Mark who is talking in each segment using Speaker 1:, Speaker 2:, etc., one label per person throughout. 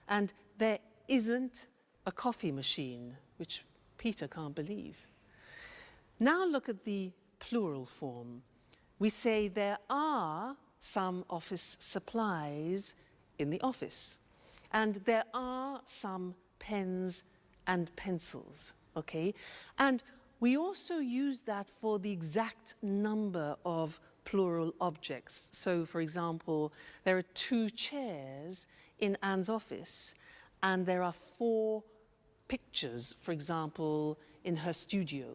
Speaker 1: And there isn't a coffee machine, which Peter can't believe. Now look at the plural form. We say there are some office supplies in the office, and there are some pens and pencils, okay? And we also use that for the exact number of plural objects. So, for example, there are 2 chairs in Anne's office, and there are 4 pictures, for example, in her studio.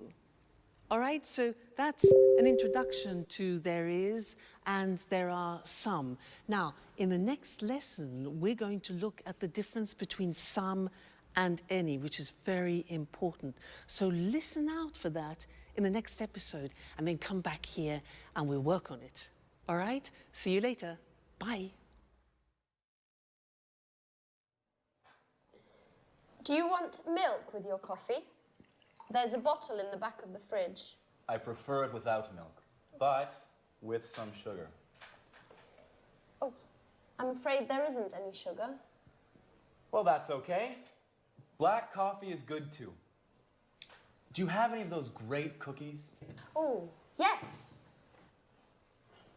Speaker 1: All right, so that's an introduction to there is and there are some. Now, in the next lesson, we're going to look at the difference between some and any, which is very important. So listen out for that in the next episode, and then come back here and we'll work on it. All right, see you later. Bye.
Speaker 2: Do you want milk with your coffee? There's a bottle in the back of the fridge.
Speaker 3: I prefer it without milk, but with some sugar.
Speaker 2: Oh, I'm afraid there isn't any sugar.
Speaker 3: Well, that's okay. Black coffee is good too. Do you have any of those great cookies?
Speaker 2: Oh, yes.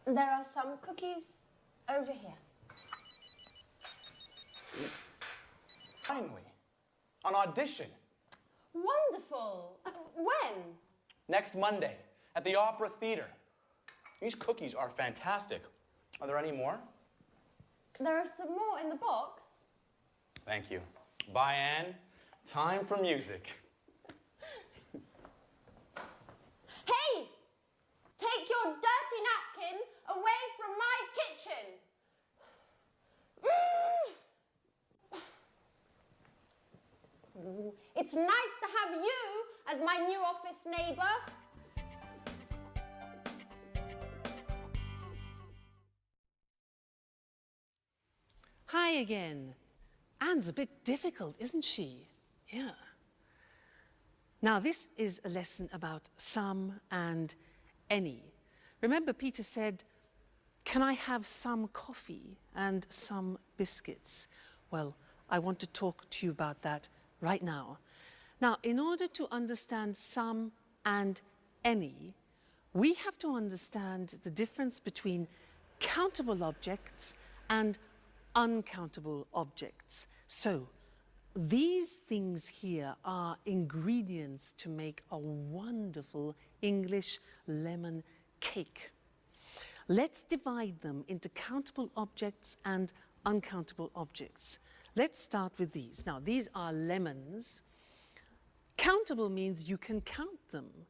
Speaker 2: There are some cookies over here.
Speaker 3: Finally, an audition.
Speaker 2: Wonderful. When?
Speaker 3: Next Monday at the Opera Theater. These cookies are fantastic. Are there any more?
Speaker 2: There are some more in the box.
Speaker 3: Thank you. Bye, Anne. Time for music.
Speaker 2: Hey! Take your dirty napkin away from my kitchen. It's nice to have you as my new office neighbour.
Speaker 1: Hi again. Anne's a bit difficult, isn't she? Yeah. Now, this is a lesson about some and any. Remember, Peter said, "Can I have some coffee and some biscuits?" Well, I want to talk to you about that right now. Now, in order to understand some and any, we have to understand the difference between countable objects and uncountable objects. So, these things here are ingredients to make a wonderful English lemon cake. Let's divide them into countable objects and uncountable objects. Let's start with these. Now, these are lemons. Countable means you can count them.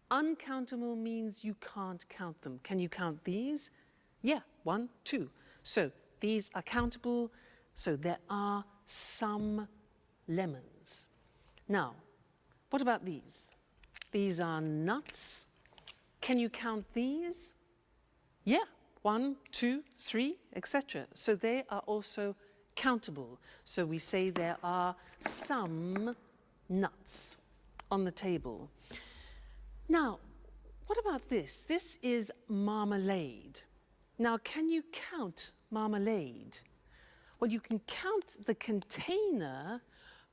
Speaker 1: Uncountable means you can't count them. Can you count these? Yeah, 1, 2. So these are countable, so there are some lemons. Now, what about these? These are nuts. Can you count these? Yeah, 1, 2, 3, etc. So they are also countable. So we say there are some nuts on the table. Now, what about this? This is marmalade. Now, can you count marmalade? Well, you can count the container,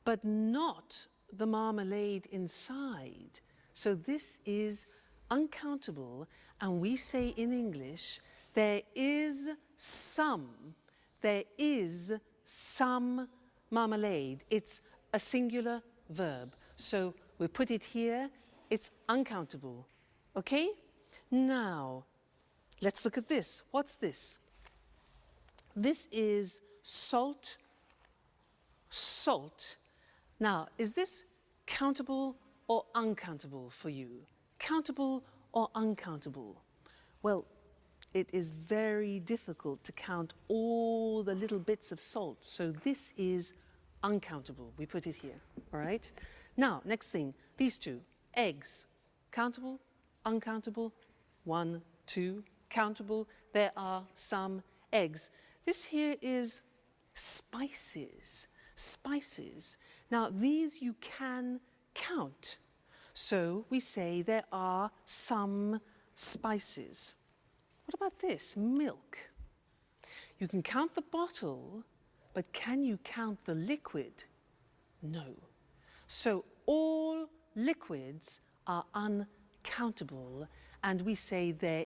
Speaker 1: but not the marmalade inside. So this is uncountable, and we say in English, there is some marmalade. It's a singular verb. So we put it here, it's uncountable. Okay? Now, let's look at this. What's this? This is salt. Salt. Now, is this countable or uncountable for you? Countable or uncountable? Well, it is very difficult to count all the little bits of salt. So this is uncountable. We put it here, all right? Now, next thing, these two, eggs. Countable, uncountable, 1, 2, countable. There are some eggs. This here is spices. Spices. Now, these you can count. So we say there are some spices. What about this? Milk. You can count the bottle, But can you count the liquid? No. So all liquids are uncountable, and we say there